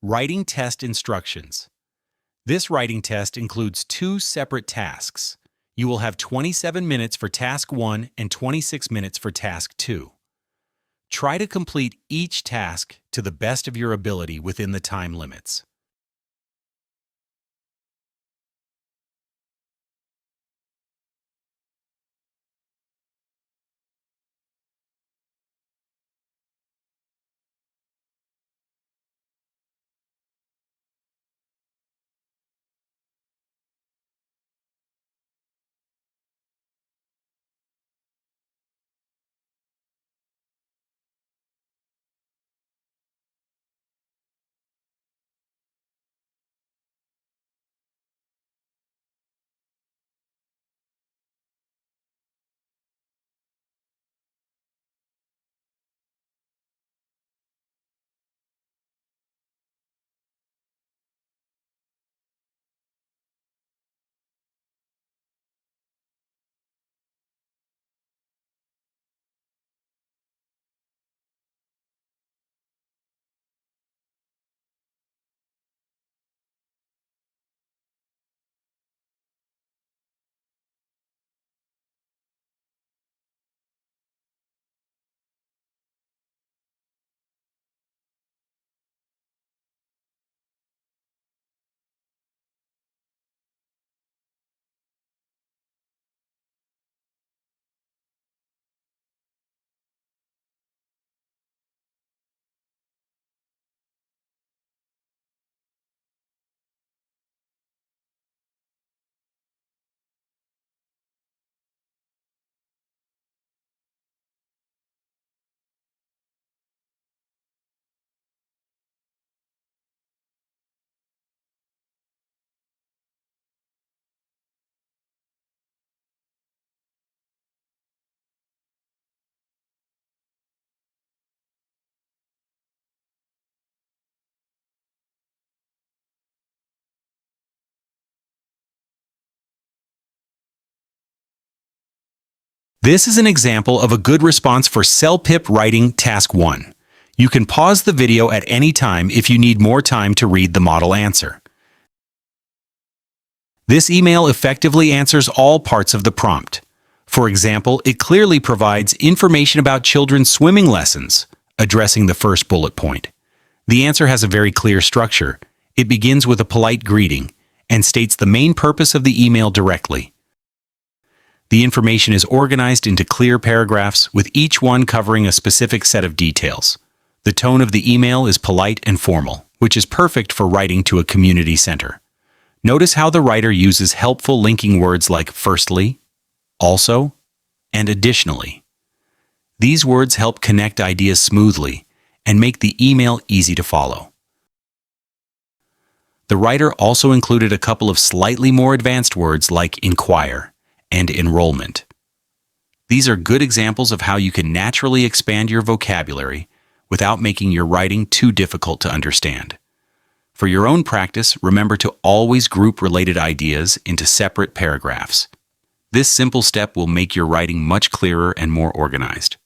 Writing test instructions. This writing test includes two separate tasks. You will have 27 minutes for task 1 and 26 minutes for task 2. Try to complete each task to the best of your ability within the time limits. This is an example of a good response for CELPIP writing task 1. You can pause the video at any time if you need more time to read the model answer. This email effectively answers all parts of the prompt. For example, it clearly provides information about children's swimming lessons, addressing the first bullet point. The answer has a very clear structure. It begins with a polite greeting and states the main purpose of the email directly. The information is organized into clear paragraphs, with each one covering a specific set of details. The tone of the email is polite and formal, which is perfect for writing to a community center. Notice how the writer uses helpful linking words like firstly, also, and additionally. These words help connect ideas smoothly and make the email easy to follow. The writer also included a couple of slightly more advanced words like inquire and enrollment. These are good examples of how you can naturally expand your vocabulary without making your writing too difficult to understand. For your own practice, remember to always group related ideas into separate paragraphs. This simple step will make your writing much clearer and more organized.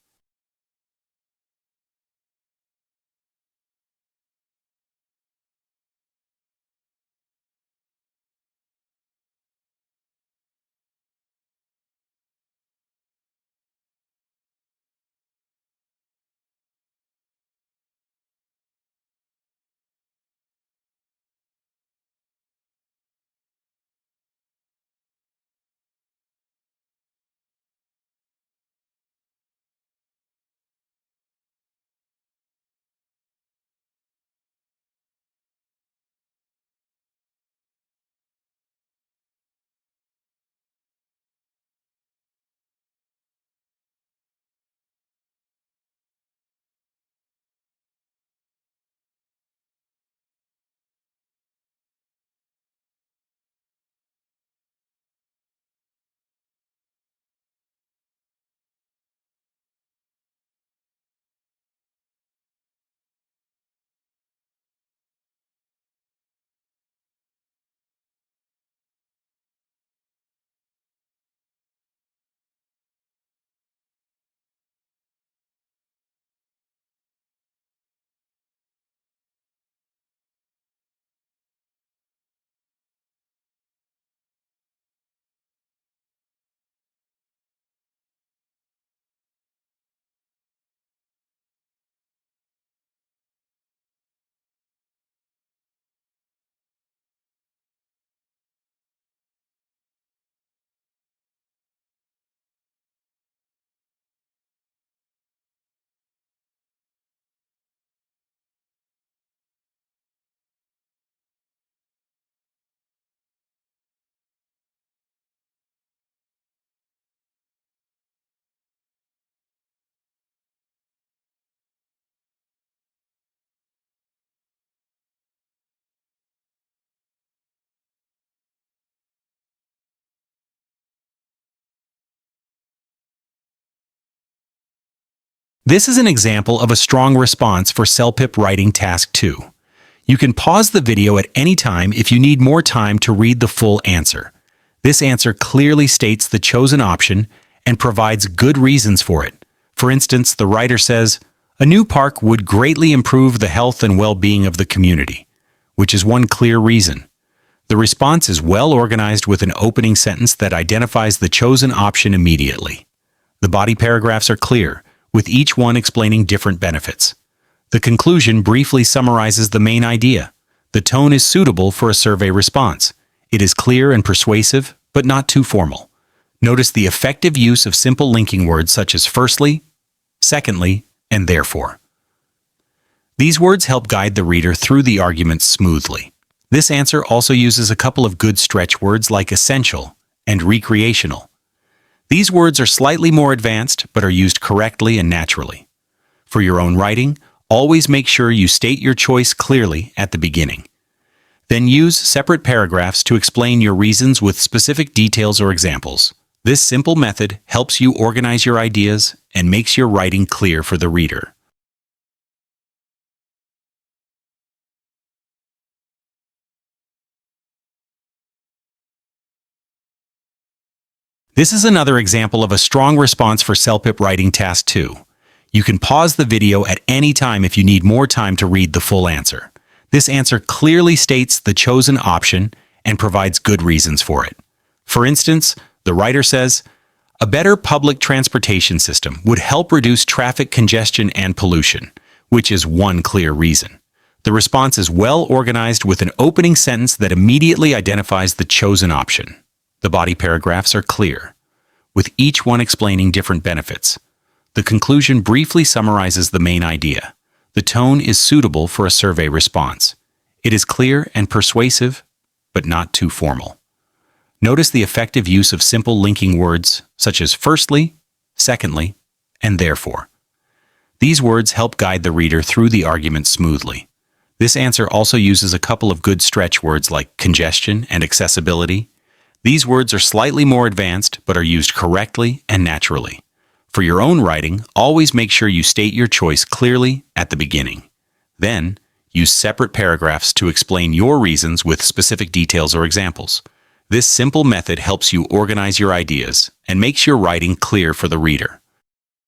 This is an example of a strong response for CELPIP Writing Task 2. You can pause the video at any time if you need more time to read the full answer. This answer clearly states the chosen option and provides good reasons for it. For instance, the writer says, "A new park would greatly improve the health and well-being of the community," which is one clear reason. The response is well organized with an opening sentence that identifies the chosen option immediately. The body paragraphs are clear, with each one explaining different benefits. The conclusion briefly summarizes the main idea. The tone is suitable for a survey response. It is clear and persuasive, but not too formal. Notice the effective use of simple linking words such as firstly, secondly, and therefore. These words help guide the reader through the argument smoothly. This answer also uses a couple of good stretch words like essential and recreational. These words are slightly more advanced, but are used correctly and naturally. For your own writing, always make sure you state your choice clearly at the beginning. Then use separate paragraphs to explain your reasons with specific details or examples. This simple method helps you organize your ideas and makes your writing clear for the reader. This is another example of a strong response for CELPIP Writing Task 2. You can pause the video at any time if you need more time to read the full answer. This answer clearly states the chosen option and provides good reasons for it. For instance, the writer says, "A better public transportation system would help reduce traffic congestion and pollution," which is one clear reason. The response is well organized with an opening sentence that immediately identifies the chosen option. The body paragraphs are clear, with each one explaining different benefits. The conclusion briefly summarizes the main idea. The tone is suitable for a survey response. It is clear and persuasive, but not too formal. Notice the effective use of simple linking words such as firstly, secondly, and therefore. These words help guide the reader through the argument smoothly. This answer also uses a couple of good stretch words like congestion and accessibility. These words are slightly more advanced, but are used correctly and naturally. For your own writing, always make sure you state your choice clearly at the beginning. Then, use separate paragraphs to explain your reasons with specific details or examples. This simple method helps you organize your ideas and makes your writing clear for the reader.